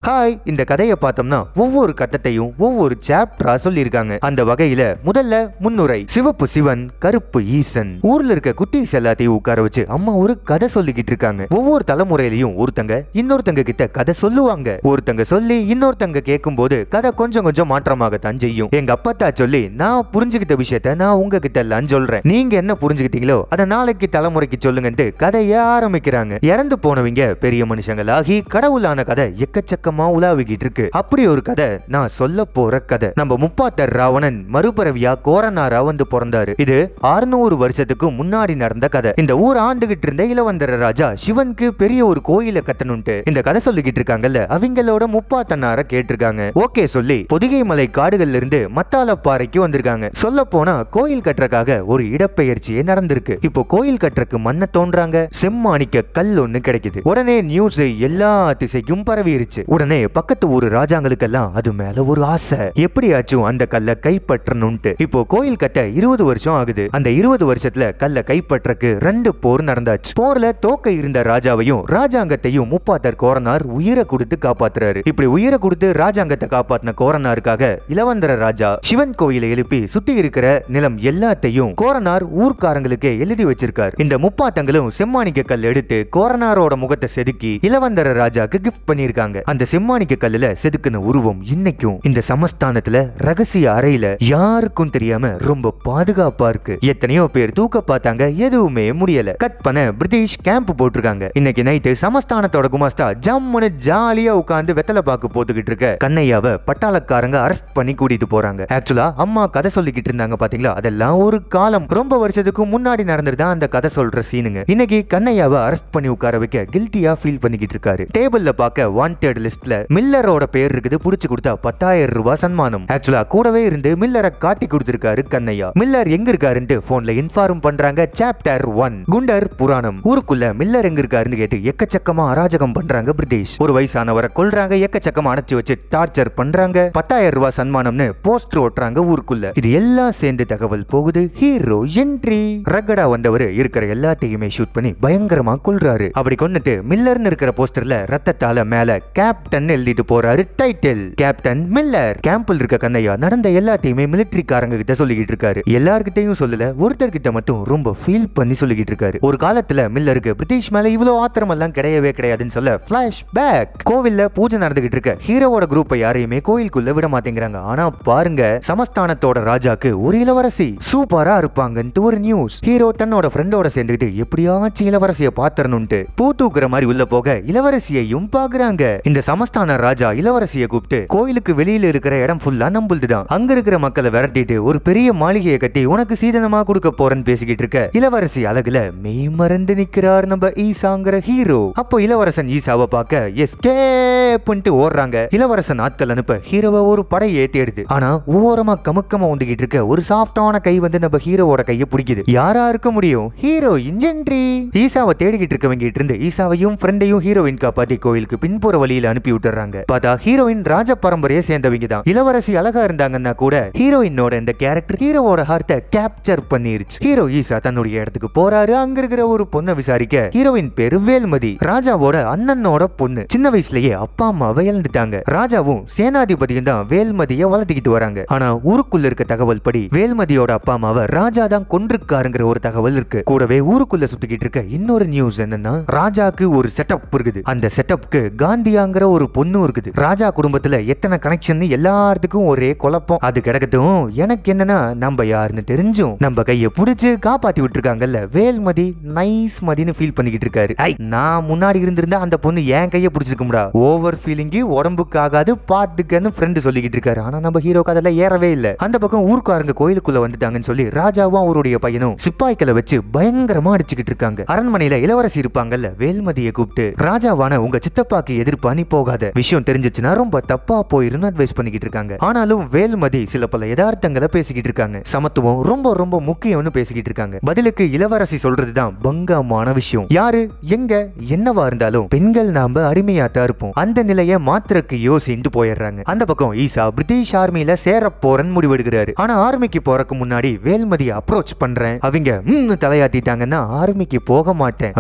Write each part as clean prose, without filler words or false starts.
Hi, இந்த கதையை பார்த்தோம்னா ஒவ்வொரு கட்டத்தையும் ஒவ்வொரு சாப்டரா சொல்லியிருக்காங்க. அந்த வகையில முதல்ல முன்னுரை. சிவப்பு சிவன், கருப்பு ஈசன். ஊர்ல இருக்க குட்டீஸ் எல்லாத்தையும் உட்கார வச்சு அம்மா ஒரு கதை சொல்லிக்கிட்டு இருக்காங்க. ஒவ்வொரு தலைமுறையிலையும் ஒருத்தங்க இன்னொருத்தங்க கிட்ட கதை சொல்லுவாங்க. ஒருத்தங்க சொல்லி இன்னொருத்தங்க கேட்கும் போது கதை கொஞ்சம் கொஞ்சம் மாற்றமாகத்தான் செய்யும். எங்க அப்பத்தா சொல்லி நான் புரிஞ்சுக்கிட்ட விஷயத்த நான் உங்ககிட்ட எல்லாம் சொல்றேன், நீங்க என்ன புரிஞ்சுக்கிட்டீங்களோ அதை நாளைக்கு தலைமுறைக்கு சொல்லுங்கன்ட்டு கதையை ஆரம்பிக்கிறாங்க. இறந்து போனவங்க பெரிய மனுஷங்களாகி கடவுளான கதை எக்கச்சக்கமா உலாவிக்கிட்டு இருக்கு. அப்படி ஒரு கதை நான் சொல்ல போற கதை. நம்ம முப்பாத்தர் ராவணன் மறுபிறவியா கோரனாரா வந்து பிறந்தாரு. இது 600 வருஷத்துக்கு முன்னாடி நடந்த கதை. இந்த ஊர் ஆண்டுகிட்டு இருந்த இளவந்தர ராஜா சிவனுக்கு பெரிய ஒரு கோயிலை கட்டணும்ட்டு இந்த கதை சொல்லிக்கிட்டு இருக்காங்கல்ல, அவங்களோட முப்பாத்தனார கேட்டிருக்காங்க. ஓகே சொல்லி பொதிகை மலை காடுகள்ல இருந்து மத்தாளப்பாறைக்கு வந்திருக்காங்க. சொல்ல போனா கோயில் கட்டுறதுக்காக ஒரு இடப்பெயர்ச்சியே நடந்திருக்கு. இப்போ கோயில் கட்டுறதுக்கு மண்ணை தோன்றாங்க. செம்மாணிக்க கல் ஒண்ணு கிடைக்குது. உடனே நியூஸ் எல்லா திசைக்கும் பரவிருச்சு. உடனே பக்கத்து ஊர் ராஜாங்களுக்கெல்லாம் அது மேல ஒரு ஆசை, எப்படியாச்சும் அந்த கல்லை கைப்பற்றணும்ட்டு. இப்போ கோயில் கட்ட 20 வருஷம் ஆகுது. அந்த 20 வருஷத்துல கல்லை கைப்பற்றக்கு 2 போர் நடந்தாச்சு. போர்ல தோக்க இருந்த ராஜாவையும் ராஜாங்கத்தையும் முப்பாத்தர் கோரனார் உயிரை கொடுத்து காப்பாத்துறாரு. இப்படி உயிரை கொடுத்து ராஜாங்கத்தை காப்பாத்தின கோரனாருக்காக இளவந்தர ராஜா சிவன் கோயிலை எழுப்பி சுத்தி இருக்கிற நிலம் எல்லாத்தையும் கோரனார் ஊர்க்காரங்களுக்கே எழுதி வச்சிருக்காரு. இந்த முப்பாத்தங்களும் செம்மாணிக்க கல் எடுத்து கோரனாரோட முகத்தை செதுக்கி இளவந்தர ராஜாக்கு கிஃப்ட் பண்ணிருக்காங்க. அந்த செம்மாணிக்க கல்லுல செதுக்கின உருவம் இன்னைக்கும் இந்த சமஸ்தானத்துல ரகசிய அறையில யாருக்கும் தெரியாம ரொம்ப பாதுகாப்பா இருக்கு. எத்தனையோ பேர் தூக்க பார்த்தாங்க, எதுவுமே முடியல. கட் பண்ண பிரிட்டிஷ் கேம்ப் போட்டிருக்காங்க. இன்னைக்கு நைட்டு சமஸ்தானத்தோட குமாஸ்தா ஜம்முன்னு ஜாலியா உட்கார்ந்து வெத்தலை பாக்கு போட்டுக்கிட்டு இருக்க கண்ணையாவை பட்டாளக்காரங்க அரெஸ்ட் பண்ணி கூட்டிட்டு போறாங்க. ஆக்சுவலா அம்மா கதை சொல்லிக்கிட்டு இருந்தாங்க பாத்தீங்களா, அதெல்லாம் ஒரு காலம் ரொம்ப வருஷத்துக்கு முன்னாடி நடந்துதான் அந்த கதை சொல்ற சீனுங்க. இன்னைக்கு கண்ணையாவை அரெஸ்ட் பண்ணி உட்கார வைக்க கில்ட்டியா ஃபீல் பண்ணிக்கிட்டு இருக்காரு. டேபிள்ல பார்க்க வாண்டட் லிஸ்ட்ல மில்லரோட பேர் இருக்குது. புடிச்சு கொடுத்தா 10,000 ரூபாய் சன்மானம். ஆக்சுவலா கூடவே இருந்து மில்லரை காட்டி கொடுத்திருக்காரு கண்ணையா. மில்லர் எங்க இருக்காருன்னு போன்ல இன்ஃபார்ம் பண்றாங்க. சாப்டர் 1 குண்டர் புராணம். ஊருக்குள்ள மில்லர் எங்க இருக்காருன்னு கேட்டு எக்கச்சக்கமா அராஜகம் பண்றாங்க பிரிட்டிஷ். ஒரு வயசானவரை கொல்றாங்க, எக்கச்சக்கமா அணைச்சு வச்சு டார்ச்சர் பண்றாங்க. 10,000 ரூபாய் சன்மானம்னு போஸ்டர் ஓட்டுறாங்க ஊருக்குள்ள. இது எல்லாம் சேர்ந்து தகவல் போகுது. Hero entry. ரகடா வந்தவர் இருக்கிற எல்லாத்தையுமே ஷூட் பண்ணி பயங்கரமா கொல்றாரு. அப்படி கொன்னுட்டு மில்லர்னு இருக்கிற போஸ்டர்ல ரத்தத்தால மேல கேப்டன் எழுதிட்டு போறாரு. Title Captain Miller. கேம்பில் இருக்க கண்ணையா நடந்த எல்லாத்தையுமே மிலிட்டரிக்காரங்க கிட்ட சொல்லிக்கிட்டு இருக்காரு. எல்லார்கிட்டையும் சொல்லல, ஒருத்தர் கிட்ட மட்டும் ரொம்ப ஃபீல் பண்ணி சொல்லிக்கிட்டு இருக்காரு. ஒரு காலத்துல மில்லருக்கு பிரிட்டிஷ் மேல இவ்வளவு ஆத்திரம் எல்லாம் கிடையவே கிடையாதுன்னு சொல்ல பிளாஷ் பேக். கோவில்ல பூஜை நடந்துகிட்டு இருக்க ஹீரோவோட குரூப்பை யாரையுமே கோயிலுக்குள்ள விட மாட்டேங்கிறாங்க. ஆனா பாருங்க, சமஸ்தானத்தோட ராஜாக்கு ஒரு இளவரசி சூப்பரா இருப்பாங்கன்ட்டு ஒரு நியூஸ். ஹீரோ தன்னோட ஃப்ரெண்டோட சேர்ந்துக்கிட்டு எப்படியாச்சும் இளவரசியை பாத்திரணும்ட்டு பூ தூக்குற மாதிரி உள்ள போக இளவரசியையும் பாக்குறாங்க. இந்த சமஸ்தான ராஜா இளவரசியை கூப்பிட்டு கோயிலுக்கு வெளியில இருக்கிற இடம் ஃபுல்லா நம்புல்துதான். அங்க இருக்கிற மக்களை விரட்டிட்டு ஒரு பெரிய மாளிகையை கட்டி உனக்கு சீதனமா கொடுக்க போறேன்னு பேசிக்கிட்டு இருக்க இளவரசி அழகுல மெய் மறந்து நிக்கிறார் நம்ம ஈசாங்கிற ஹீரோ. அப்போ இளவரசன் ஈசாவை பார்க்க எஸ்கேப்ன்ட்டு ஓடுறாங்க. இளவரசன் ஆட்கள் அனுப்ப ஹீரோவை ஒரு படையை தேடுது. ஆனா ஓரமா கமுக்கமா வந்துகிட்டு இருக்க ஒரு சாஃப்டான கை வந்து நம்ம ஹீரோவோட கையை பிடிக்குது. யாரா இருக்க முடியும்? ஹீரோ இன்ஜென்ட்ரி. ஈசாவை தேடிக்கிட்டு இருக்கவங்க இருந்து ஈசாவையும் ஃப்ரெண்டையும் ஹீரோயின் காப்பாத்தி கோயிலுக்கு பின்புற வழியில அனுப்பி விட்டுறாங்க. பார்த்தா ஹீரோயின் ராஜ பரம்பரையை சேர்ந்தவங்க தான். இளவரசி அழகா இருந்தாங்கன்னா கூட ஹீரோயினோட இந்த கேரக்டர் ஹீரோவோட ஹார்ட்டை கேப்சர் பண்ணிருச்சு. ஹீரோ ஈசா தன்னுடைய இடத்துக்கு போறாரு. அங்க இருக்கிற ஒரு பொண்ணை விசாரிக்க ஹீரோயின் பேரு வேல்மதி. ராஜாவோட அண்ணனோட பொண்ணு. சின்ன வயசுலயே அப்பா அம்மாவை இழந்துட்டாங்க. ராஜாவும் சேனாதிபதியும் தான் வேல்மதியை வளர்த்திக்கிட்டு வராங்க. ஆனா ஊருக்குள்ள இருக்க தகவல் படி வேல்மதியோட அப்பா அம்மாவை ராஜா தான் கொன்றிருக்காருங்கிற ஒரு தகவல் இருக்கு. கூடவே ஊருக்குள்ள சுத்திக்கிட்டு இருக்க இன்னொரு நியூஸ் என்னன்னா, ராஜாக்கு ஒரு செட்டப் இருக்குது. அந்த செட்டப்க்கு காந்தியாங்கிற ஒரு பொண்ணு இருக்குது. ராஜா குடும்பத்துல எத்தனை கனெக்ஷன் எல்லாத்துக்கும் ஒரே குழப்பம். அது கிடக்கட்டும், எனக்கு என்னன்னா நம்ம யாருன்னு தெரிஞ்சும் நம்ம கையை புடிச்சு காப்பாத்தி விட்டுருக்காங்கல்ல வேல்மதி, நைஸ் மதின்னு ஃபீல் பண்ணிக்கிட்டு இருக்காரு. நான் முன்னாடி இருந்திருந்தா அந்த பொண்ணு என் கையை பிடிச்சிருக்கும்டா. ஓவர் ஃபீலிங்கு உடம்புக்கு ஆகாது, பாத்துக்கன்னு ஃப்ரெண்டு சொல்லிக்கிட்டு இருக்காரு. ஆனா நம்ம ஹீரோக்கு அதெல்லாம் ஏறவே இல்ல. அந்த பக்கம் ஊர்க்காரங்க கோயிலுக்குள்ள வந்துட்டாங்கன்னு சொல்லி ராஜாவும் அவருடைய பையனும் சிப்பாய்களை வச்சு பயங்கரமா அடிச்சுக்கிட்டு இருக்காங்க. அரண்மனையில இளவரசி இருப்பாங்கல்ல வேல்மதியை கூப்பிட்டு, ராஜாவான உங்க சித்தப்பாக்கு எதிர்ப்பா நீ போகாத, விஷயம் தெரிஞ்சிச்சுன்னா ரொம்ப தப்பா போயிருன்னு அட்வைஸ் பண்ணிக்கிட்டு இருக்காங்க. ஆனாலும் வேல்மதி சில பல யதார்த்தங்களை பேசிக்கிட்டு இருக்காங்க. சமத்துவம் ரொம்ப ரொம்ப முக்கியம்னு பேசிக்கிட்டு இருக்காங்க. பதிலுக்கு இளவரசி சொல்றதுதான் பங்கமான விஷயம். யாரு எங்க என்னவா இருந்தாலும் பெண்கள் நாம அடிமையாத்தான் இருப்போம். அந்த நிலையை மாத்திரக்கு யோசிட்டு போயிடுறாங்க. அந்த பக்கம் ஈசா பிரிட்டிஷ் ஆர்மியில சேர போறன்னு முடிவெடுக்கிறாரு. ஆனா ஆர்மிக்கு போறதுக்கு முன்னாடி வேல்மதியை அப்ரோச் பண்றேன், அவங்க தலையாத்திட்டாங்கன்னா ஆர்மிக்கு போக மாட்டேன்,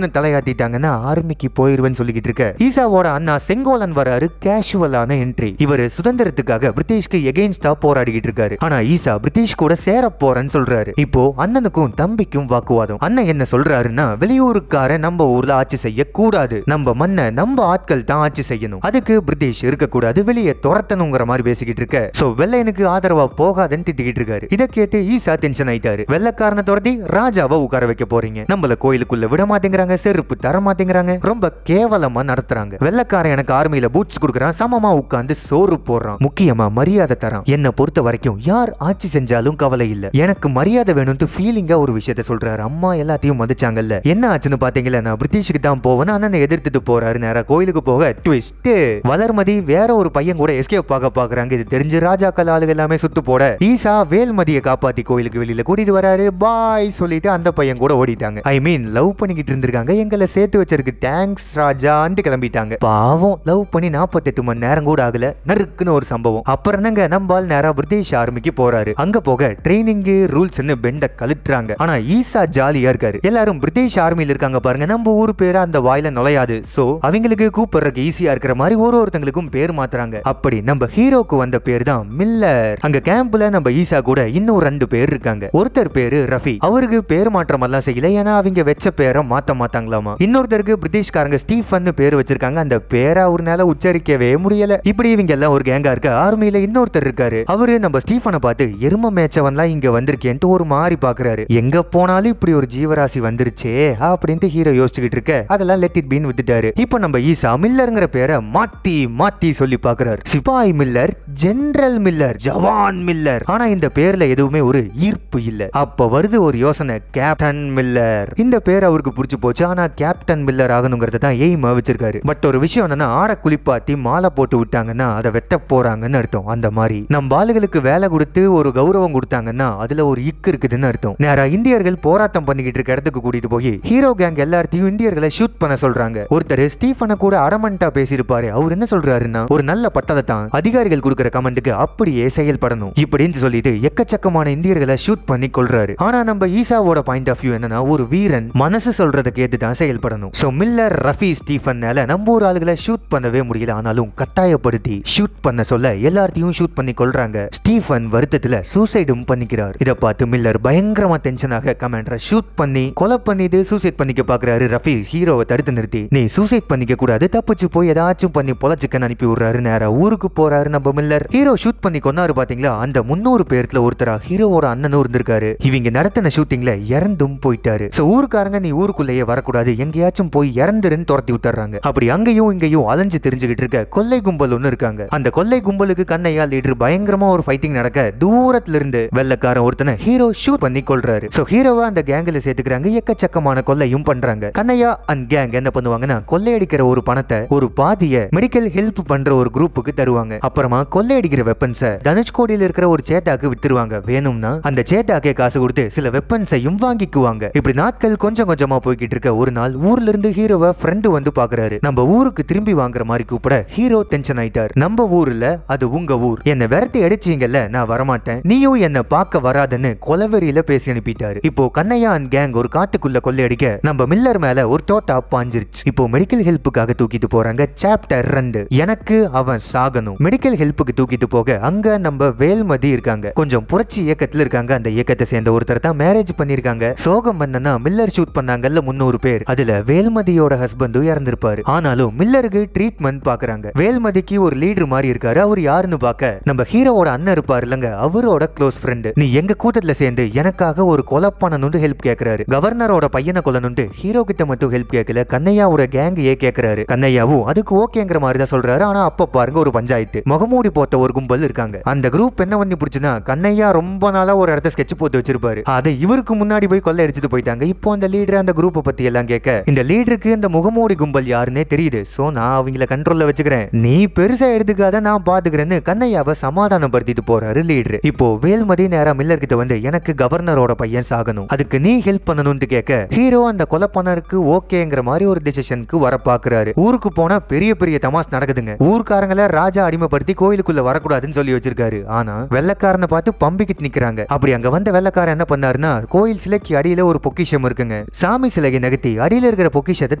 தலையாத்திட்டாங்கன்னா ஆர்மிக்கு போயிருவேன்னு சொல்லிக்கிட்டு இருக்க ஈசாவோட அண்ணா ஆனா செங்கோலன் வராரு, கேஷுவலான என்ட்ரி. இவர் சுதந்திரத்துக்காக பிரிட்டிஷ்க்கு எகெயின்ஸ்டா போராடிக்கிட்டு இருக்காரு. ஆனா ஈசா பிரிட்டிஷ் கூட சேர போறேன்னு சொல்றாரு. இப்போ அண்ணனுக்கும் தம்பிக்கும் வாக்குவாதம். அண்ணன் என்ன சொல்றாருன்னா, வெளியூருக்காரன் நம்ம ஊர்ல ஆட்சி செய்ய கூடாது, நம்ம மண்ணை நம்ம ஆட்கள் தான் ஆட்சி செய்யணும், அதுக்கு பிரிட்டிஷ் இருக்க கூடாது, வெளியே துரத்தணுங்கிற மாதிரி பேசிக்கிட்டு இருக்க. சோ வெள்ளையனுக்கு ஆதரவா போகாதன்னு திட்டிக்கிட்டு இருக்காரு. இதை கேட்டு ஈசா டென்ஷன் ஆயிட்டாரு. வெள்ளைக்காரனை துரத்தி ராஜாவை உட்கார வைக்க போறீங்க, நம்மள கோயிலுக்குள்ள விட மாட்டேங்கிறாங்க, செருப்பு தர மாட்டேங்கிறாங்க, ரொம்ப கேவலமா நடத்துறாங்க. வெள்ளைக்காரன் எனக்கு ஆர்மியில பூட்ஸ் கொடுக்கறான், சமமா உட்கார்ந்து சோறு போடுறான், முக்கியமா மரியாதை தரான். என்ன பொறுத்த வரைக்கும் யார் ஆட்சி செஞ்சாலும் கவலை இல்ல, எனக்கு மரியாதை வேணும்னு ஃபீலிங்கா ஒரு விஷயத்த சொல்றாரு. அம்மா எல்லாத்தையும் மதிச்சாங்கல்ல. என்ன ஆச்சுன்னு பாத்தீங்களா, நான் பிரிட்டிஷ்க்கு தான் போவேன், அண்ணனை எதிர்த்துட்டு போறாரு. நேரா கோயிலுக்கு போக ட்விஸ்ட். வளர்மதி வேற ஒரு பையன் கூட எஸ்கேப் ஆக பாக்குறாங்க. இது தெரிஞ்சு ராஜாக்கள் ஆளுங்க எல்லாமே சுத்து போட ஈசா வேல்மதியை காப்பாத்தி கோயிலுக்கு வெளியில கூட்டிட்டு வராரு. பாய் சொல்லிட்டு அந்த பையன் கூட ஓடிட்டாங்க. ஐ மீன் லவ் பண்ணிக்கிட்டு இருந்திருக்காங்க, எங்களை சேர்த்து வச்சிருக்கு, தேங்க்ஸ் ராஜா வந்து கிளம்பிட்டாங்க. பாவம், லவ் பண்ணி 48 மணி நேரம் கூட ஆகல, நறுக்குன்னு ஒரு சம்பவம். அப்புறம் என்னங்க, நம்பால் நேரா பிரிட்டிஷ் ஆர்மிக்கு போறாரு. அங்க போக ட்ரைனிங் ரூல்ஸ்னு பெண்ட கழுட்டுறாங்க. ஆனா ஈசா ஜாலியா இருக்காரு. எல்லாரும் பிரிட்டிஷ் ஆர்மியில இருக்காங்க பாருங்க, நம்ம ஊர் பேரு அந்த வாயில நுழையாது, சோ அவங்களுக்கு கூப்பிடுறதுக்கு ஈஸியா இருக்கிற மாதிரி ஒருத்தங்களுக்கும் பேர் மாத்துறாங்க. அப்படி நம்ம ஹீரோக்கு வந்த பேர் தான் மில்லர். அங்க கேம்ப்ல நம்ம ஈசா கூட இன்னும் 2 பேர் இருக்காங்க. ஒருத்தர் பேரு ரஃபி, அவருக்கு பேர் மாற்றம் எல்லாம் செய்யல, ஏன்னா அவங்க வெச்ச பேரை மாத்த மாட்டாங்களாமா. இன்னொருத்தருக்கு பிரிட்டிஷ்காரங்க ஸ்டீஃபன் பேர் வச்சிருக்காங்க, அந்த பேரை அவர்னால உச்சரிக்கவே முடியல. இப்படி இவங்க எல்லாம் ஒரு கேங்கா இருக்க. ஆர்மியில இன்னொருத்தர் இருக்காரு, அவரு நம்ம ஸ்டீஃபனை பார்த்து எரும மேய்ச்சவன்லாம் இங்க வந்திருக்கேன்ட்டு ஒரு மாதிரி பாக்குறாரு. எங்க போனாலும் இப்படி ஒரு ஜீவராசி வந்துருச்சே அப்படின்ட்டு ஹீரோ யோசிச்சுக்கிட்டு இருக்க. அதெல்லாம் லெட் இட் பீன் விட்டுட்டாரு. இப்போ நம்ம ஈசா மில்லர்ங்கிற பேரை மாத்தி மாத்தி சொல்லி பாக்குறாரு. சிப்பாய் மில்லர், ஜெனரல் மில்லர், ஜவான் மில்லர். ஆனா இந்த பேர்ல எதுவுமே ஒரு ஈர்ப்பு இல்ல. அப்ப வருது ஒரு யோசனை, கேப்டன் மில்லர். இந்த பேர் அவருக்கு புடிச்சு போச்சு. ஆனா கேப்டன் மில்லர் ஆகணுங்கிறத தான் எய்மா வச்சிருக்காரு. பட் ஒரு விஷயம் என்னன்னா, ஆட குளிப்பாத்தி மாலை போட்டு விட்டாங்கன்னா அதை வெட்ட போறாங்கன்னு அர்த்தம். அந்த மாதிரி நம்ம ஆளுகளுக்கு வேலை கொடுத்து ஒரு கௌரவம் கொடுத்தாங்கன்னா அதுல ஒரு இக்கு இருக்குதுன்னு அர்த்தம். நேரா இந்தியர்கள் போராட்டம் பண்ணிக்கிட்டு இருக்க இடத்துக்கு கூட்டிட்டு போய் ஹீரோ கேங் எல்லாத்தையும் இந்தியர்களை ஷூட் பண்ண சொல்றாங்க. ஒருத்தர் ஸ்டீஃபனை கூட அடமண்டா பேசியிருப்பாரு. அவர் என்ன சொல்றாருன்னா, ஒரு நல்ல பட்டத்தை தான் அதிகாரிகள் கொடுக்கிற கமெண்ட்டுக்கு அப்படியே செயல்படணும் இப்படின்னு சொல்லிட்டு எக்கச்சக்கமான இந்தியர்களை ஷூட் பண்ணி கொள்றாரு. ஆனா நம்ம ஈசாவோட பாயிண்ட் ஆஃப் வியூ என்னன்னா, ஒரு வீரன் மனசு சொல்றத கேட்டு தான் செயல்படணும். சோ மில்லர், ரஃபி, ஸ்டீஃபன்னால நம்ம ஒரு ஆளுகளை ஷூட் பண்ணவே முடியல. ஆனாலும் கட்டாயப்படுத்தி ஷூட் பண்ண சொல்ல எல்லாத்தையும் ஷூட் பண்ணி கொள்றாங்க. ஸ்டீஃபன் வருத்தத்துல சூசைடும் பண்ணிக்கிறார். இத பார்த்து மில்லர் பயங்கரமா டென்ஷனாக கமாண்டரை ஷூட் பண்ணி கொலை பண்ணிட்டு சூசைட் பண்ணிக்க பாக்குறாரு. ரஃபி ஹீரோவை தடுத்து நிறுத்தி, நீ சூசைட் பண்ணிக்க கூடாது, தப்பிச்சு போய் ஏதாச்சும் பண்ணி பொலச்சிக்கன்னு அனுப்பி விடுறாரு. நேரா ஊருக்கு போறாரு நம்ம மில்லர். ஹீரோ ஷூட் பண்ணி கொன்னாரு பாத்தீங்களா, அந்த 300 பேர்ல ஒருத்தரா ஹீரோவோட அண்ணனும் இருந்திருக்காரு. இவங்க நடத்தின ஷூட்டிங்ல இறந்தும் போயிட்டாரு. சோ ஊருக்காரங்க நீ ஊருக்குள்ளேயே வரக்கூடாது, எங்கேயாச்சும் போய் இறந்துருன்னு துரத்தி விட்டுறாங்க. அப்படி அங்கேயும் இங்கேயும் அலைஞ்சு தெரிஞ்சுக்கிட்டு இருக்க கொள்ளை கும்பல் ஒண்ணு இருக்காங்க. அந்த கொள்ளை கும்பலுக்கு கண்ணையா லீடர் பயங்கரமா ஒரு ஃபைட்டிங் நடக்க தூரத்துல இருந்து வெள்ளக்காரன் ஒருத்தனை ஹீரோ ஷூட் பண்ணி கொள்றாரு. சோ ஹீரோவா அந்த கேங்ல சேர்த்துக்கிறாங்க. எக்கச்சக்கமான கொள்ளையும் பண்றாங்க. கண்ணையா அண்ட் கேங் என்ன பண்ணுவாங்கன்னா, கொள்ளையடிக்கிற ஒரு பணத்தை ஒரு பாதிய மெடிக்கல் ஹெல்ப் பண்ற ஒரு குரூப்புக்கு தருவாங்க. அப்புறமா கொள்ளையடிக்கிற வெப்பன்ஸை தனுஷ்கோடியில் இருக்கிற ஒரு சேட்டாக்கு வித்துருவாங்க. வேணும்னா அந்த சேட்டாக்கே காசு கொடுத்து சில வெப்பன்ஸையும் வாங்கிக்குவாங்க. இப்படி நாட்கள் கொஞ்சம் கொஞ்சமா போய்கிட்டு இருக்க. ஒரு நாள் ஊர்ல இருந்து ஹீரோவை ஃப்ரெண்டு வந்து பாக்குறாரு. நம்ம ஊருக்கு திரும்பி வாங்குற மாதிரி கூப்பிட ஹீரோ டென்ஷன் ஆயிட்டார். நம்ம ஊர்ல அது உங்க ஊர், என்ன விரட்டி அடிச்சீங்கல்ல, நான் வரமாட்டேன், நீயும் என்ன பார்க்க வராதுன்னு கொலவெறியில பேசி அனுப்பிட்டாரு. இப்போ கண்ணையா அண்ட் கேங் ஒரு காட்டுக்குள்ள கொள்ளையடிக்க நம்ம மில்லர் மேல ஒரு தோட்டா பாஞ்சிருச்சு. இப்போ மெடிக்கல் ஹெல்ப்புக்காக தூக்கிட்டு போறாங்க. சாப்டர் 2, எனக்கு அவன் சாகணும். மெடிக்கல் ஹெல்ப்புக்கு தூக்கிட்டு போக அங்க நம்ம வேல்மதி இருக்காங்க. கொஞ்சம் புரட்சி இயக்கத்துல இருக்காங்க. அந்த இயக்கத்தை சேர்ந்த ஒருத்தர் தான் மேரேஜ் பண்ணிருக்காங்க. சோகம் பண்ணனா மில்லர் ஷூட் பண்ணாங்கல்ல 300 பேர், அதுல வேல்மதியோட ஹஸ்பண்டும் இறந்திருப்பாரு. ஆனாலும் மில்லருக்கு ட்ரீட்மெண்ட் பாக்குறாங்க. வேல்மதிக்கு ஒரு லீடர் மாதிரி இருக்காரு. அவர் யாருன்னு பார்க்க நம்ம ஹீரோவோட அண்ணன் இருப்பாரு இல்லங்க, அவரோட க்ளோஸ் ஃப்ரெண்ட். நீ எங்க கூட்டத்துல சேர்ந்து எனக்காக ஒரு கொலை பண்ணணும்னு ஹெல்ப் கேக்குறாரு. கவர்னரோட பையனை கொல்லணும்னு ஹீரோ கிட்ட மட்டும் ஹெல்ப் கேட்கல, கண்ணையாவோட கேங் கேக்குறாரு. கண்ணையாவும் அதுக்கு ஓகேங்கிற மாதிரி தான் சொல்றாரு. ஆனா அப்ப பாருங்க ஒரு பஞ்சாயத்து. முகமூடி போட்ட ஒரு கும்பல் இருக்காங்க. அந்த குரூப் என்ன பண்ணி பிடிச்சுன்னா, கண்ணையா ரொம்ப நாளா ஒரு இடத்த ஸ்கெட்ச் போட்டு வச்சிருப்பாரு. அதை இவருக்கு முன்னாடி போய் கொள்ளை அடிச்சுட்டு போயிட்டாங்க. இப்போ அந்த லீடர் அந்த குரூப்பை பத்தி எல்லாம் கேட்க, இந்த லீடருக்கு இந்த முகமூடி கும்பல் யாருன்னே தெரியுது. சோ நான் அவங்கள கண்ட்ரோல்ல வச்சுக்கிறேன், நீ பெருசா எடுத்துக்காத, நான் பாத்துக்கிறேன்னு கண்ணையாவை சமாதானப்படுத்திட்டு போறாரு லீடர். இப்போ வேல்மதி நேரா மில்லர் கிட்ட வந்து, எனக்கு கவர்னரோட பையன் சாகணும், அதுக்கு நீ ஹெல்ப் பண்ணணும்னு கேட்க, ஹீரோ அந்த கொலை பண்ணருக்கு ஓகேங்கிற மாதிரி ஒரு டிசிஷனுக்கு வர பாக்குறாரு. ஊருக்கு போனா பெரிய பெரிய தமாஸ் நடக்குதுங்க. ஊர்க்காரங்களை ராஜா அடிமைப்படுத்தி கோயிலுக்குள்ள வரக்கூடாதுன்னு சொல்லி வச்சிருக்காரு. ஆனா வெள்ளக்காரனை பார்த்து பம்பிக்கிட்டு நிக்கிறாங்க. அப்படி அங்க வந்த வெள்ளக்காரன் என்ன பண்ணாருன்னா, கோயில் சிலைக்கு அடியில ஒரு பொக்கிஷம் இருக்குங்க. சாமி சிலையை நகர்த்தி அடியில இருக்கிற பொக்கிஷத்தை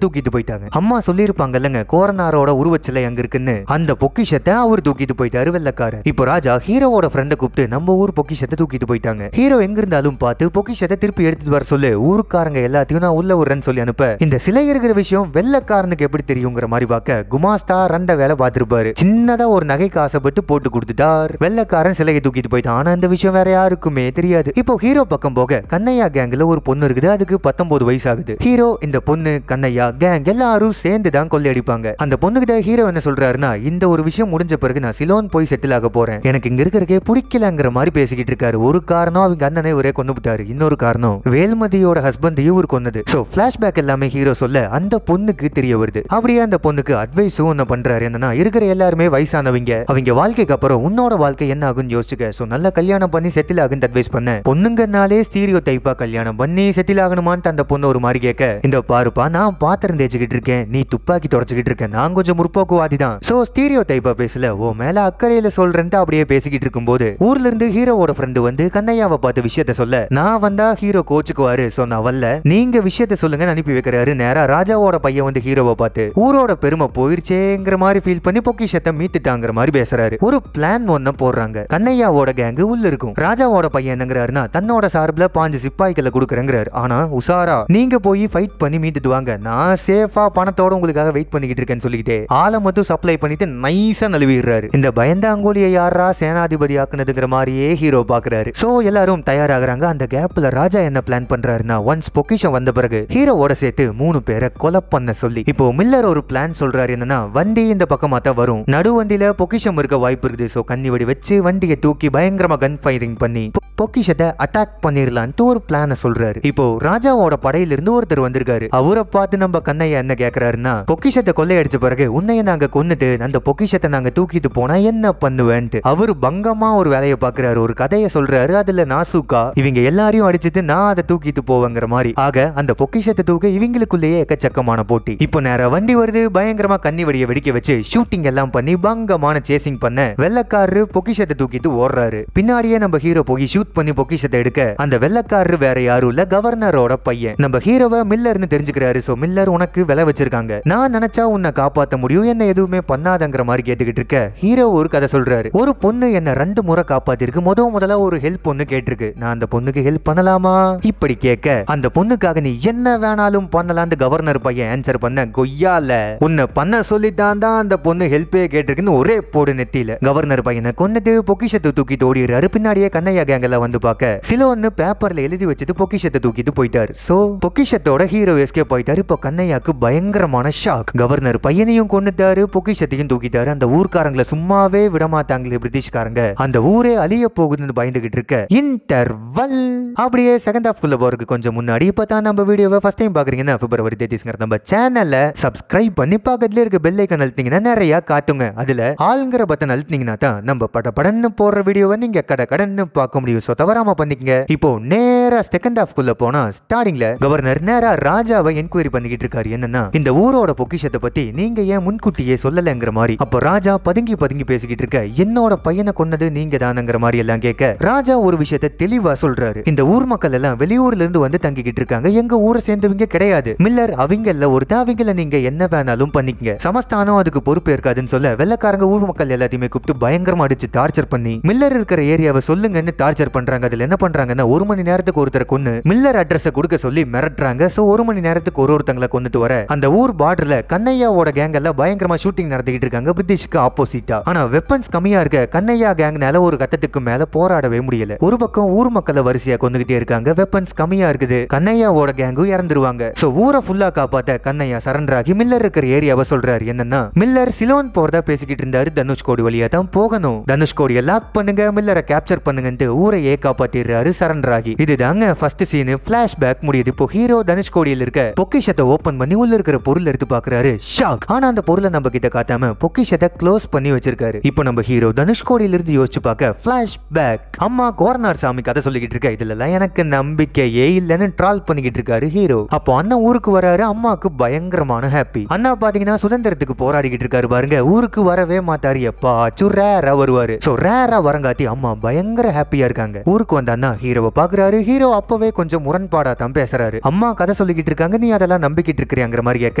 தூக்கிட்டு போயிட்டாங்க. அம்மா சொல்லிருப்பாங்கல்லங்க, கோயில் கோரனாரோட உருவச்சிலை அங்க இருக்குன்னு அந்த பொக்கிஷத்தை அவர் தூக்கிட்டு போயிட்டாரு வெள்ளக்காரர். இப்போ ராஜா ஹீரோவோட ஃப்ரெண்டை கூப்பிட்டு நம்ம ஊர் பொக்கிஷத்தை தூக்கிட்டு போயிட்டாங்க. ஹீரோ எங்க இருந்தாலும் பார்த்து பொக்கிஷத்தை திருப்பி எடுத்துட்டு வர சொல்லு, ஊருக்காரங்க எல்லாத்தையும் நான் உள்ள விடுறேன்னு சொல்லி அனுப்ப இந்த சிலை இருக்கிற விஷயம் வெள்ளக்காரனுக்கு எப்படி தெரியுங்கிற மாதிரி பார்க்க குமாஸ்தா ரெண்ட வேலை பார்த்திருப்பாரு. சின்னதா ஒரு நகைக்கு ஆசைப்பட்டு போட்டு கொடுத்துட்டார். வெள்ளக்காரன் சிலையை தூக்கிட்டு போயிட்டான். ஆனா இந்த விஷயம் வேற யாருக்குமே தெரியாது. இப்போ ஹீரோ பக்கம் போக கண்ணையா கேங்ல ஒரு பொண்ணு இருக்குது. அதுக்கு 19 வயசு ஆகுது. ஹீரோ இந்த பொண்ணு கண்ணையா கேங் எல்லாரும் சேர்ந்து தான் கொள்ளையடிப்பாங்க. அந்த பொண்ணுகிட்ட ஹீரோ என்ன சொல்றாருன்னா, இந்த ஒரு விஷயம் முடிஞ்ச பிறகு நான் சிலோன் போய் செட்டில் ஆக போறேன், எனக்கு இங்க இருக்கிறக்கே பிடிக்கலங்கிற மாதிரி பேசிக்கிட்டு இருக்காரு. ஒரு காரணம் அவங்க அண்ணனை ஒரே கொண்டு விட்டாரு, இன்னொரு காரணம் வேல்மதியோட ஹஸ்பண்ட் இவர் கொன்னது. சோ பிளாஷ்பேக் எல்லாமே ஹீரோ சொல்ல அந்த பொண்ணுக்கு தெரிய வருது. அப்படியே அந்த பொண்ணுக்கு அட்வைஸும் ஒன்னு பண்றாரு. என்னன்னா, இருக்கிற எல்லாருமே வயசானவங்க, அவங்க வாழ்க்கைக்கு அப்புறம் உன்னோட வாழ்க்கை என்ன ஆகுன்னு யோசிச்சுக்க. சோ நல்ல கல்யாணம் பண்ணி செட்டில் ஆகுன்னு அட்வைஸ் பண்ண பொண்ணுங்கனாலே ஸ்டீரியோ டைப்பா கல்யாணம் பண்ணி செட்டில் ஆகணுமான்னு அந்த பொண்ணு ஒரு மாதிரி கேட்க, இந்த பாருப்பா நான் பாத்திரம் தேய்ச்சிக்கிட்டு இருக்கேன், நீ துப்பாக்கி தொடச்சுக்கிட்டு இருக்க, நான் கொஞ்சம் முற்போக்குவாதி தான், சோ ஸ்டீரியோ டைப்பா பேசல, ஓ மேல அக்கறையில சொல்றேன்ட்டு அப்படியே பேசிக்கிட்டு இருக்கும்போது ஊர்ல இருந்து ஹீரோவோட ஃப்ரெண்டு வந்து கண்ணையாவை பார்த்து விஷயத்த சொல்ல, நான் வந்தா ஹீரோ கோச்சுக்குவாரு, சோ நான் வரல, நீங்க விஷயத்த சொல்லுங்க அனுப்பி வைக்கிறாரு. நேரா ராஜாவோட பையன் வந்து ஹீரோவை பார்த்து ஊரோட பெருமை போயிருச்சேங்கிற மாதிரி ஃபீல் பண்ணி பொக்கிஷத்தை மீட்டுட்டாங்கிற மாதிரி பேசுறாரு. ஒரு பிளான் ஒன்ன போடுறாங்க. கண்ணையாவோட கேங்கு உள்ள இருக்கும். ராஜாவோட பையன் என்னங்கிறாருன்னா, தன்னோட சார்பில் 5 சிப்பாய்களை கொடுக்குறேங்கிறாரு. ஆனா உசாரா நீங்க போய் ஃபைட் பண்ணி மீட்டுட்டு வாங்க, நான் சேஃபா பணத்தோட உங்களுக்காக வெயிட் பண்ணிக்கிட்டு இருக்கேன்னு சொல்லிக்கிட்டே ஆளை மட்டும் சப்ளை பண்ணிட்டு நைஸா நழுவிடுறாரு. இந்த பயந்தாங்கோலியை யாரா சேனாதிபதி ஆக்குனதுங்கிற மாதிரியே ஹீரோ பாக்குறாரு. சோ எல்லாரும் தயாராகிறாங்க. அந்த கேப்ல ராஜா என்ன பிளான் பண்றாருன்னா, ஒன்ஸ் பொக்கிஷம் வந்த பிறகு ஹீரோவோட சேர்த்து 3 பேரை கொலை பண்ண சொல்லி இப்போ மில்லர் ஒரு பிளான் சொல்றாரு. என்னன்னா, வண்டி இந்த பக்கமா தான் வரும், நடு வண்டியில பொக்கிஷம் இருக்க வாய்ப்பு இருக்குது, சோ கண்ணி வெடி வச்சு வண்டியை தூக்கி பயங்கரமா கன் ஃபயரிங் பண்ணி பொக்கிஷத்தை அட்டாக் பண்ணிரலான்ட்டு ஒரு பிளான சொல்றாரு. இப்போ ராஜாவோட படையிலிருந்து ஒருத்தர் வந்திருக்காரு. அவரை பார்த்து நம்ம கண்ணையா என்ன கேக்குறாருன்னா, பொக்கிஷத்தை கொள்ளையடிச்ச பிறகு உன்னைய நாங்க கொன்னுட்டு அந்த பொக்கிஷத்தை நாங்க தூக்கிட்டு போனா என்ன பண்ணுவேன்ட்டு அவரு பங்கமா ஒரு வேலையை பாக்குறாரு. ஒரு கதையை சொல்றாரு. அதுல நாசுகா இவங்க எல்லாரையும் அடிச்சுட்டு நான் அதை தூக்கிட்டு போவேங்கிற மாதிரி. ஆக அந்த பொக்கிஷத்தை தூக்க இவங்களுக்குள்ளேயே எக்கச்சக்கமான போட்டி. இப்போ நேரா வண்டி வருது. பயங்கரமா கண்ணி வடியை வெடிக்க வச்சு ஷூட்டிங் எல்லாம் பண்ணி பங்கமான சேசிங் பண்ண வெள்ளக்காரரு பொக்கிஷத்தை தூக்கிட்டு ஓடுறாரு. பின்னாடியே நம்ம ஹீரோ போய் ஷூட் பண்ணி பொக்கிஷத்தை எடுக்க அந்த வெள்ளக்காரரு வேற யாரும் இல்ல, கவர்னரோட பையன். நம்ம ஹீரோவை மில்லர்னு தெரிஞ்சுக்கிறாரு. சோ மில்லர் உனக்கு விலை வச்சிருக்காங்க, நான் நினைச்சா உன்னை காப்பாத்த முடியும், என்ன எதுவுமே பண்ணாதங்கிற மாதிரி கேட்டுக்கிட்டு இருக்க ஹீரோ ஒரு கதை சொல்றாரு. ஒரு பொண்ணு என்ன 2 முறை காப்பாத்திருக்கு, முதல்ல ஒரு ஹெல்ப் பொண்ணு கேட்டிருக்கு, நான் அந்த பொண்ணுக்கு ஹெல்ப் பண்ணலாமா இப்படி கேட்க அந்த பொண்ணுக்காக நீ என்ன வேணாலும் பண்ணலான்னு கவர்னர் பையன் ஆன்சர் பண்ண, கொய்யால உன்னை பண்ண சொல்லித்தான் தான் அந்த பொண்ணு ஹெல்ப்பே கேட்டிருக்குன்னு ஒரே போடு நெத்தியில கவர்னர் பையனை கொன்னுட்டு பொக்கிஷத்தை தூக்கிட்டு ஓடிடுறாரு. பின்னாடியே கண்ணையா கேங்கல வந்து பார்க்க சிலோன்னு பேப்பர்ல எழுதி வச்சுட்டு பொக்கிஷத்தை தூக்கிட்டு போயிட்டாரு. சோ பொக்கிஷத்தோட ஹீரோ எஸ்கேப் ஆயிட்டாரு. இப்போ கண்ணையாக்கு பயங்கரமான ஷாக். கவர்னர் பையனையும் கொன்னுட்டாரு, பொக்கிஷத்தையும் தூக்கிட்டாரு. அந்த ஊர்க்காரங்களை சும்மாவே விடமாட்டாங்களே பிரிட்டிஷ்காரங்க, அந்த ஊரே அழிய போகுதுன்னு பயந்துகிட்டு இருக்க இன்டர்வல். அப்படியே செகண்ட் ஹாஃப் குள்ள போறதுக்கு கொஞ்சம் முன்னாடி இப்பதான் நம்ம வீடியோவை ஃபர்ஸ்ட் டைம் பாக்குறீங்கன்னா February 30 நம்ம சேனலை சப்ஸ்கிரைப் பண்ணி பக்கத்துல இருக்க பெல் ஐகான் அழுத்திங்கன்னா நிறைய காட்டுங்க. அதுல ஆல்ங்கிற பட்டன் அழுத்தினீங்கன்னா தான் நம்ம படன்னு போடுற வீடியோவை நீங்க கடன்னு பார்க்க முடியும். சோ தவறாம பண்ணிக்கங்க. இப்போ நேரா செகண்ட் ஹாஃப் குள்ள போனா ஸ்டார்டிங்ல கவர்னர் நேரா ராஜாவை என்கொயரி பண்ணிக்கிட்டு இருக்காரு. என்னன்னா, இந்த ஊரோட பொக்கிஷத்தை பத்தி நீங்க ஏன் முன்கூட்டியே சொல்லலங்கிற மாதிரி. அப்போ ராஜா பதுங்கி பேசிக்கிட்டு இருக்க, என்னோட பையனை கொன்னது நீங்க தானங்கிற மாதிரி எல்லாம் கேட்க ராஜா ஒரு விஷயத்தை தெளிவா சொல்றாரு. இந்த ஊர் மக்கள் எல்லாம் வெளியூர்ல இருந்து வந்து தங்கிக்கிட்டு இருக்காங்க, எங்க ஊரை சேர்ந்தவங்க கிடையாது. மில்லர் அவங்கள அவங்கள நீங்க என்ன வேணாலும் பண்ணிக்கங்க, சமஸ்தானம் அதுக்கு பொறுப்பு இருக்காதுன்னு சொல்ல வெள்ளக்காரங்க ஊர் மக்கள் எல்லாத்தையுமே கூப்பிட்டு பயங்கரமா அடிச்சு டார்ச்சர் பண்ணி மில்லர் இருக்கிற ஏரியாவை சொல்லுங்கன்னு டார்ச்சர் பண்றாங்க. அதுல என்ன பண்றாங்கன்னா, 1 மணி நேரத்துக்கு ஒருத்தரை கொன்னு மில்லர் அட்ரஸ் கொடுக்க சொல்லி மிரட்டுறாங்க. சோ 1 மணி நேரத்துக்கு ஒருத்தங்களை கொண்டுட்டு வர அந்த ஊர் பார்டர்ல கண்ணையாவோட கேங் எல்லாம் பயங்கரமா ஷூட்டிங் நடத்திக்கிட்டு இருக்காங்க பிரிட்டிஷ்க்கு ஆப்போசிட்டா. ஆனா வெப்பன்ஸ் கம்மியா இருக்க கண்ணையா கேங்னால ஒரு கட்டத்துக்கு மேல போராடவே முடியல. ஒரு பக்கம் ஊர் மக்களை வரிசையா கொண்டுகிட்டே இருக்காங்க, வெப்பன்ஸ் கம்மியா இருக்குது, கண்ணையாவோட கேங்கும் இறந்துருவாங்க. சோ ஊரை ஃபுல்லா காப்பாத்த கண்ணையா சரண்டர் ஆகி மில்லர் இருக்கிற ஏரியாவை சொல்றாரு. என்னன்னா, மில்லர் சிலோன் போறதா பேசிக்கிட்டு இருந்தாரு, தனுஷ்கோடி வழியா தான் போகணும், தனுஷ்கோடியை லாக் பண்ணுங்க, மில்லரை கேப்சர் பண்ணுங்கன்ட்டு ஊரையே காப்பாத்திடுறாரு சரண்டர் ஆகி. இதுதாங்க ஃபர்ஸ்ட் சீன். பிளாஷ்பேக் முடியுது. இப்போ ஹீரோ தனுஷ்கோடியில் இருக்க பொக்கிஷத்தை ஓபன் பண்ணி உள்ள இருக்கிற பொருள் எடுத்து பாக்குறாரு. ஷாக். ஆனா அந்த பொருளை நம்ம கிட்ட காட்டாம பொக்கிஷத்தை க்ளோஸ் பண்ணி வச்சிருக்காரு. இப்போ நம்ம ஹீரோ தனுஷ்கோடியில இருந்து யோசிச்சு பார்க்க பிளாஷ்பேக். அம்மா கோரனார் சாமி கதை சொல்லிக்கிட்டு இருக்க, இதுல எனக்கு நம்பிக்கையே இல்லைன்னு ட்ரால் பண்ணிக்கிட்டு இருக்காரு ஹீரோ. அப்போ அண்ணன் ஊருக்கு வராரு. அம்மாவுக்கு பயங்கரமான ஹாப்பி. அண்ணா பாத்தீங்கன்னா சுதந்திரத்துக்கு போராடிக்கிட்டு இருக்காரு பாருங்க, ஊருக்கு வரவே மாட்டாரு, எப்பாச்சும் ரேரா வருவாரு. சோ ரேரா வரங்காட்டி அம்மா பயங்கர ஹாப்பியா இருக்காங்க. ஊருக்கு வந்த அண்ணா ஹீரோவை பாக்குறாரு. ஹீரோ அப்பவே கொஞ்சம் முரண்பாடா தான் பேசுறாரு. அம்மா கதை சொல்லிக்கிட்டு இருக்காங்க, நீ அதெல்லாம் நம்பிக்கிட்டு இருக்கிறியாங்கிற மாதிரி கேட்க,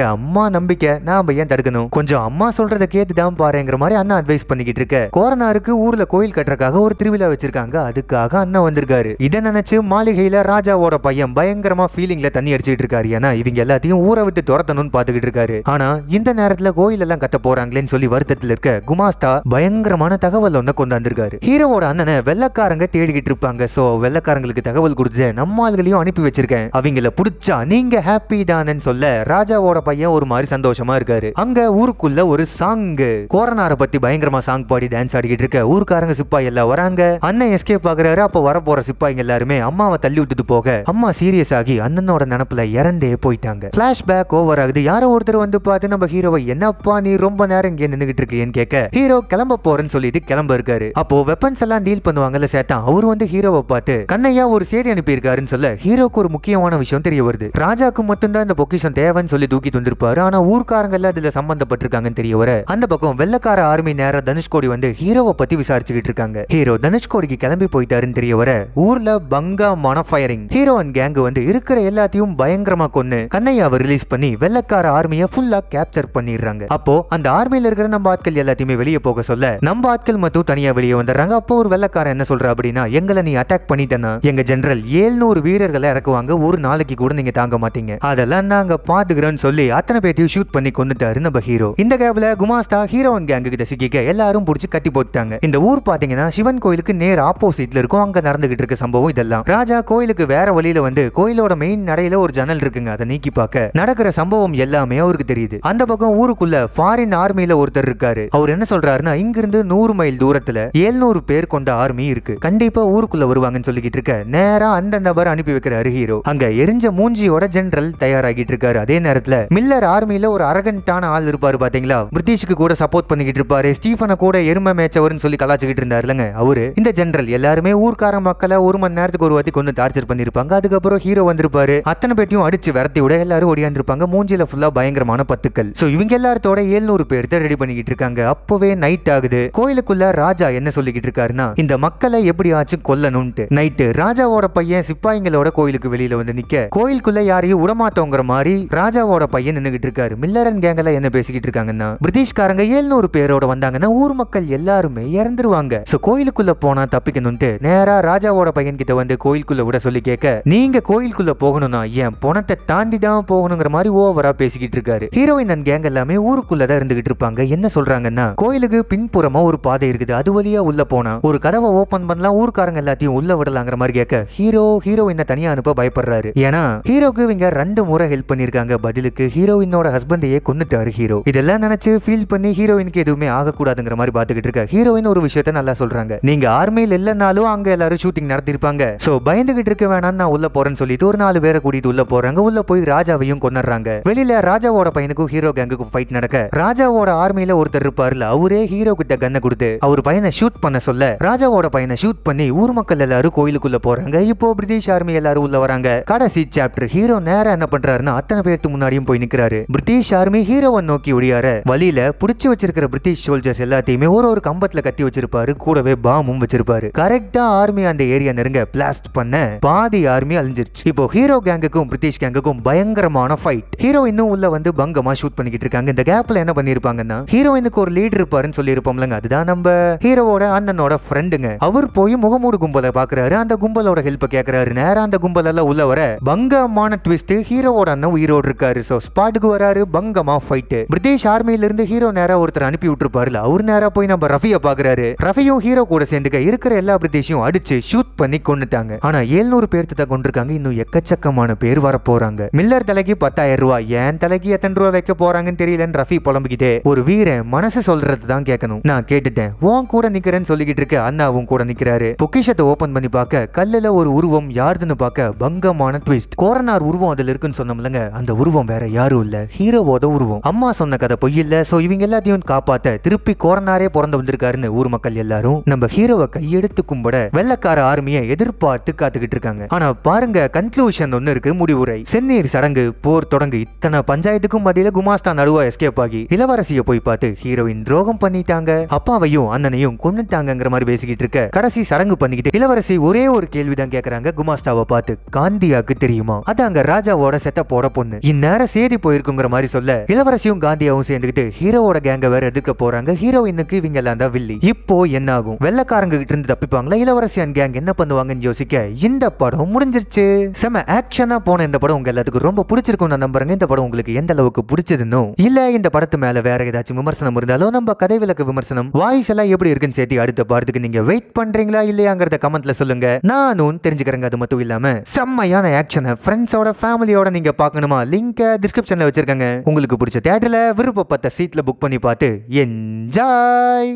அம்மா நம்பிக்கை நாம ஏன் தடுக்கணும், கொஞ்சம் அம்மா சொல்றத கேட்டுதான் பாருங்கிற மாதிரி அண்ணா அட்வைஸ் பண்ணிக்கிட்டு இருக்க. கோரனாருக்கு ஊர்ல கோயில் கட்டுறதுக்காக ஒரு திருவிழா வச்சிருக்காங்க, அதுக்காக அண்ணா வந்திருக்காரு. இதை நினைச்சு மாளிகையில ராஜாவோட பையன் பயங்கரமா ஃபீலிங்ல தண்ணி அடிச்சிட்டு இருக்காரு. ஏன்னா இவங்க எல்லாத்தையும் ஊரை விட்டு துரத்தணும்னு பாத்துக்கிட்டு இருக்காரு. ஆனா இந்த நேரத்துல கோயில் எல்லாம் கட்ட போறாங்களேன்னு சொல்லி வருத்தத்தில் இருக்க குமாஸ்தா பயங்கரமான தகவல் ஒண்ணு கொண்டு வந்திருக்காரு. ஹீரோவோட அண்ணனை வெள்ளக்காரங்க தேடிக்கிட்டு இருப்பாங்க. சோ வெள்ளக்காரங்களுக்கு தகவல் கொடுத்து நம்ம ஆளுகளையும் அனுப்பி வச்சிருக்கேன், அவங்கள புடிச்சா நீங்க ஹாப்பி தானேன்னு சொல்ல ராஜாவோட பையன் ஒரு மாதிரி சந்தோஷமா இருக்காரு. அங்க ஊருக்குள்ள ஒரு சாங் கோரனாரை பத்தி பயங்கரமா சாங் பாடி டான்ஸ் ஆடிக்கிட்டு இருக்க ஊர்க்காரங்க சிப்பாய் எல்லாம் வராங்க. அண்ணன் எஸ்கேப் ஆகுறாரு. அப்ப வரப்போற சிப்பாய்ங்க எல்லாருமே அம்மாவை தள்ளி விட்டுட்டு போக அம்மா சீரியஸ் ஆகி அண்ணனோட நினப்புல இறந்தே போயிட்டாங்க. பிளாஷ்பேக் ஓவர் ஆகுது. யாரோ ஒருத்தர் வந்து பார்த்து நம்ம ஹீரோவை என்னப்பா நீ ரொம்ப நேரம் இங்கே நின்னுகிட்டு இருக்கேன்னு கேட்க ஹீரோ கிளம்ப போறேன்னு சொல்லிட்டு கிளம்ப இருக்காரு. அப்போ வெப்பன்ஸ் எல்லாம் டீல் பண்ணுவாங்கல்ல சேத்தான், அவர் வந்து ஹீரோவை பார்த்து கண்ணையா ஒரு செய்தி அனுப்பியிருக்காருன்னு சொல்ல ஹீரோக்கு ஒரு முக்கியமான விஷயம் தெரிய வருது. ராஜாக்கு மட்டும்தான் இந்த பொக்கிஷன் தேவைன்னு சொல்லி தூக்கிட்டு வந்திருப்பாரு. ஆனா ஊர்க்காரங்க எல்லாம் இதுல சம்பந்தப்பட்டிருக்காங்கன்னு தெரிய வர அந்த பக்கம் வெள்ளக்கார ஆர்மி நேர தனுஷ்கோடி வந்து ஹீரோவை பத்தி விசாரிச்சுக்கிட்டு இருக்காங்க. ஹீரோ தனுஷ்கோடிக்கு கிளம்பி போயிட்டாருன்னு தெரிய வர ஊர்ல பங்கமான ஃபயரிங். ஹீரோ அண்ட் கேங் வந்து இருக்கிற எல்லாத்தையும் பயங்கரமா கொன்னு கண்ணையாவை ரிலீஸ் பண்ணி வெள்ளக்கார ஆர்மியை ஃபுல்லா கேப்சர் பண்ணிடுறாங்க. அப்போ அந்த ஆர்மியில இருக்கிற நம்ம ஆட்கள் எல்லாத்தையுமே வெளியே போக சொல்ல நம்ம ஆட்கள் மட்டும் தனியா வெளியே வந்துடுறாங்க. அப்போ ஒரு வெள்ளக்காரன் என்ன சொல்ற அப்படின்னா, எங்களை நீ அட்டாக் பண்ணிட்டேன்னா எங்க ஜெனரல் 700 வீரர்களை இறக்குவாங்க, ஒரு நாளைக்கு கூட நீங்க தாங்க மாட்டீங்க, அதெல்லாம் நாங்க பாத்துக்கிறோம்னு சொல்லி அத்தனை பேத்தையும் ஷூட் பண்ணி கொண்டுட்டாரு நம்ம ஹீரோ. இந்த கேப்ல குமாஸ்தா ஹீரோ அண்ட் கேங்கு கிட்ட சிக்கிக்க எல்லாரும் புடிச்சு கட்டி போட்டாங்க. இந்த ஊர் பாத்தீங்கன்னா சிவன் கோயிலுக்கு நேர் ஆப்போசிட்ல இருக்கும். அங்க நடந்துகிட்டு இருக்க சம்பவம் இதெல்லாம். ராஜா கோயிலுக்கு வேற வழியில வந்து கோயிலோட மெயின் நடையில ஒரு ஜன்னல் இருக்குங்க, அதை நீக்கி பார்க்க நடக்கிற சம்பவம் எல்லாமே அவருக்கு தெரியுது. அந்த பக்கம் ஊருக்குள்ள ஃபாரின் ஆர்மியில ஒருத்தர் இருக்காரு. அவர் என்ன சொல்றாருன்னா, இங்கிருந்து 100 மைல் தூரத்துல 700 பேர் கொண்ட ஆர்மி இருக்கு, கண்டிப்பா ஊருக்குள்ள வருவாங்கன்னு சொல்லிக்கிட்டு இருக்க நேரா அந்த நபர் அனுப்பி வைக்கிறாரு ஹீரோ. அங்க எரிஞ்ச மூஞ்சியோட ஜெனரல் தயாராகிட்டு இருக்காரு. அதே நேரத்துல மில்லர் ஆர்மியில ஒரு அரகண்டான ஆள் இருப்பாரு பாத்தீங்களா, பிரிட்டிஷ்க்கு கூட சப்போர்ட் பண்ணிக்கிட்டு இருப்பாரு, ஸ்டீஃபனை கூட எருமை மேய்ச்சவர்னு சொல்லி கலாச்சிக்கிட்டு இருந்தாருலங்க அவரு. இந்த ஜெனரல் எல்லாருமே ஊர்க்கார மக்களை 1 மணி நேரத்துக்கு ஒரு வாட்டி கொண்டு டார்ச்சர் பண்ணிருப்பாங்க. அதுக்கப்புறம் ஹீரோ வந்திருப்பாரு, அத்தனை பேட்டையும் அடிச்சு விரட்டி விட எல்லாரும் ஓடியாந்துருப்பாங்க. மூஞ்சில ஃபுல்லா பயங்கரமான பத்துக்கள். சோ இவங்க எல்லாத்தோட 700 பேர்த்த ரெடி பண்ணிக்கிட்டு இருக்காங்க. அப்பவே நைட் ஆகுது. கோயிலுக்குள்ள ராஜா என்ன சொல்லிக்கிட்டு இருக்காருன்னா, இந்த மக்களை எப்படியாச்சும் கொல்லணும்ட்டு. நைட்டு ராஜாவோட பையன் சிப்பாய்களோட கோயிலுக்கு வெளியில வந்து நிக்க கோயிலுக்குள்ள யாரையும் விடமாட்டோங்கிற மாதிரி ராஜாவோட பையன் நின்னுகிட்டு இருக்காரு. மில்லர் அண்ட் கேங்ல என்ன பேசிக்கிட்டு இருக்காங்கன்னா, பிரிட்டிஷ்காரங்க 700 பேரோட வந்தாங்கன்னா ஊர் மக்கள் எல்லாருமே இறந்துருவாங்க. சோ கோயிலுக்குள்ள போனா தப்பிக்கணும்ட்டு நேரா ராஜாவோட பையன் கிட்ட வந்து கோயிலுக்குள்ள விட சொல்லி கேட்க, நீங்க கோயிலுக்குள்ள போகணும்னா என் பணத்தை தாண்டி தான் போகணுங்கிற மாதிரி ஓவரா பேசிக்கிட்டு இருக்காரு. ஹீரோயின் அண்ட் கேங் எல்லாமே ஊருக்குள்ளதான் இருந்துகிட்டு இருப்பாங்க. என்ன சொல்றாங்கன்னா, கோயிலுக்கு பின்புறமா ஒரு பாதை இருக்குது, அது வழியா உள்ள போனா ஒரு கதவை ஓபன் பண்ணலாம், ஊர்க்காரங்க எல்லாத்தையும் உள்ள விடலாங்கிற மாதிரி கேட்க ஹீரோயினை தனியா அனுப்ப பயப்படுறாரு. ஏன்னா ஹீரோக்கு இவங்க 2 முறை ஹெல்ப் பண்ணிருக்காங்க, பதிலுக்கு ஹீரோயினோட ஹஸ்பண்டையே கொன்னுட்டாரு ஹீரோ. இதெல்லாம் நினைச்சு ஃபீல் பண்ணி ஹீரோயினுக்கு எதுவுமே ஆகக்கூடாதுங்கிற மாதிரி பாத்துக்கிட்டு இருக்க ஹீரோயின் ஒரு விஷயத்த நல்லா சொல்றாங்க, நீங்க ஆர்மியில் இல்லைனாலும் அங்க எல்லாரும் ஷூட்டிங் நடத்திருப்பாங்க, சோ பயந்துகிட்டு இருக்க வேணாம், நான் உள்ள போறேன்னு சொல்லிட்டு ஒரு 4 பேரை கூட்டிட்டு உள்ள போறாங்க. உள்ள போய் ராஜாவையும் கொன்னுறாங்க. வெளியில ராஜாவோட பையனுக்கும் ஹீரோ கேங்குக்கும் ஃபைட் நடக்க ராஜாவோட ஆர்மியில ஒருத்தர் இருப்பாருல, அவரே ஹீரோ கிட்ட கன்னை கொடுத்து அவர் பையனை ஷூட் பண்ண சொல்ல ராஜாவோட பையனை ஷூட் பண்ணி ஊர் மக்கள் எல்லாரும் கோயிலுக்குள்ள போறாங்க. இப்போ பிரிட்டிஷ் ஆர்மி எல்லாரும் உள்ள வராங்க. கடைசி சாப்டர் ஹீரோ நேரா என்ன பண்றாருன்னா, அத்தனை பேருக்கு முன்னாடியும் போய் நிக்கிறாரு. பிரிட்டிஷ் ஆர்மி ஹீரோவை நோக்கி ஒடியார வழியில புடிச்சு வச்சிருக்கிற பிரிட்டிஷ் சோல்ஜர்ஸ் எல்லாத்தையுமே ஒரு கம்பத்துல கட்டி வச்சிருப்பாரு, கூடவே பாமும் வச்சிருப்பாரு. கரெக்டா ஆர்மி அந்த ஏரியா நெருங்க பிளாஸ்ட் பண்ண பாதி ஆர்மி அழிஞ்சிருச்சு. இப்போ ஹீரோ கேங்குக்கும் பிரிட்டிஷ் கேங்குக்கும் பயங்கரமான ஃபைட். ஹீரோயினும் உள்ள வந்து பங்கமா ஷூட் பண்ணிக்கிட்டு இருக்காங்க. இந்த கேப்ல என்ன பண்ணிருப்பாங்கன்னா, ஹீரோயினுக்கு ஒரு லீடர் இருப்பாருன்னு சொல்லி இருப்போம்லங்க, அதுதான் நம்ம ஹீரோவோட அண்ணனோட ஃப்ரெண்டுங்க. அவர் போய் முகமூடு கும்பலை பாக்குறாரு, அந்த கும்பலோட ஹெல்ப் கேக்குறாரு. நேரா அந்த கும்பல் எல்லாம் உள்ள வர பங்கமான ட்விஸ்ட், ஹீரோவோட அண்ணன் உயிரோடு இருக்காரு. சோ ஸ்பாட்டுக்கு வராரு, பங்கமா ஃபைட். பிரிட்டிஷ் ஆர்மியில இருந்து ஹீரோ நேரா ஒருத்தர் அனுப்பி விட்டுருப்பாருல, அவர் நேரா போய் நம்ம ரஃபிய பாக்குறாரு. ரஃபியும் ஹீரோ கூட சேர்ந்துக்க இருக்கிற எல்லா பிரிட்டிஷையும் அடிச்சு ஷூட் பண்ணி கொன்னுட்டாங்க. ஆனா 700 பேர்த்த கொண்டிருக்காங்க, இன்னும் எக்கச்சக்கமான பேர் வர போறாங்க. மில்லர் தலைக்கு 10,000 ரூபாய், ஏன் தலைக்கு எத்தனை ரூபாய் வைக்க போறாங்கன்னு தெரியலன்னு ரஃபி புலம்பிக்கிட்டே, ஒரு வீரன் மனசு சொல்றது தான் கேட்கணும், நான் கேட்டுட்டேன், உன் கூட நிக்கிறேன்னு சொல்லிக்கிட்டு இருக்க அண்ணாவும் கூட நிக்கிறாரு. பொக்கிஷத்தை ஓபன் பண்ணி பார்க்க கல்லுல ஒரு உருவம் யாருன்னு பார்க்க பங்கமான ட்விஸ்ட். கோரனார் உருவம் அதுல இருக்குன்னு சொன்னோம்லங்க, அந்த உருவம் வேற யாரும் இல்ல, ஹீரோவோட உருவம். அம்மா சொன்ன கதை பொய் இல்ல. சோ இவங்க எல்லாத்தையும் காப்பாத்த திருப்பி கோரனாரே பிறந்து வந்திருக்காருன்னு ஊர் மக்கள் எல்லாரும் நம்ம ஹீரோவை கையெடுத்து கும்பிட வெள்ளக்கார ஆர்மியை எதிர்பார்த்து காத்துக்கிட்டு இருக்காங்க. ஆனா பாருங்க, கன்க்ளூஷன் ஒன்னு இருக்கு, முடிவுரை. செந்நீர் சடங்கு போர் தொடங்கு இத்தனை பஞ்சாயத்துக்கும் மத்தியில குமாஸ்தா நடுவா எஸ்கேப் ஆகி இளவரசியை போய் பார்த்து ஹீரோயின் துரோகம் பண்ணிட்டாங்க, அப்பாவையும் அண்ணனையும் கொன்னுட்டாங்கிற மாதிரி பேசிக்கிட்டு இருக்க கடைசி சடங்கு பண்ணிக்கிட்டு இளவரசி ஒரே ஒரு கேள்விதான் கேக்குறாங்க குமாஸ்தாவை பார்த்து, காந்தியாக்கு தெரியுமா? அதாங்க ராஜாவோட செட்டப்போட பொண்ணு. இந்நேரம் சேதி போயிருக்குங்கிற மாதிரி சொல்ல படத்துல இளவரசியும் காந்தியாவும் சேர்ந்துக்கிட்டு ஹீரோவோட கேங்க வேற எதிர்க்க போறாங்க. ஹீரோயினுக்கு இவங்க எல்லாம் தான் வில்லி. இப்போ என்ன ஆகும்? வெள்ளக்காரங்க கிட்ட இருந்து தப்பிப்பாங்களா? இளவரசி அண்ட் கேங் என்ன பண்ணுவாங்கன்னு யோசிக்க இந்த படம் முடிஞ்சிருச்சு. செம ஆக்ஷனா போன இந்த படம் உங்க எல்லாத்துக்கும் ரொம்ப பிடிச்சிருக்கும் நான் நம்புறேங்க. இந்த படம் உங்களுக்கு எந்த அளவுக்கு பிடிச்சதுன்னு இல்ல இந்த படத்து மேல வேற ஏதாச்சும் விமர்சனம் இருந்தாலும் நம்ம கதை விளக்க விமர்சனம் வாய்ஸ் எல்லாம் எப்படி இருக்குன்னு சேர்த்து அடுத்த பாடத்துக்கு நீங்க வெயிட் பண்றீங்களா இல்லையாங்கிறத கமெண்ட்ல சொல்லுங்க. நானும் தெரிஞ்சுக்கிறேங்க. அது மட்டும் இல்லாம செம்மையான ஆக்ஷனை ஃப்ரெண்ட்ஸோட ஃபேமிலியோட நீங்க பார்க்கணுமா? லிங்க் டிஸ்கிரிப்ஷன்ல வச்சிருக்கேங்க. உங்களுக்கு பிடிச்ச தியேட்டர்ல விருப்பப்பட்ட சீட்ல புக் பண்ணி பார்த்து என்ஜாய்.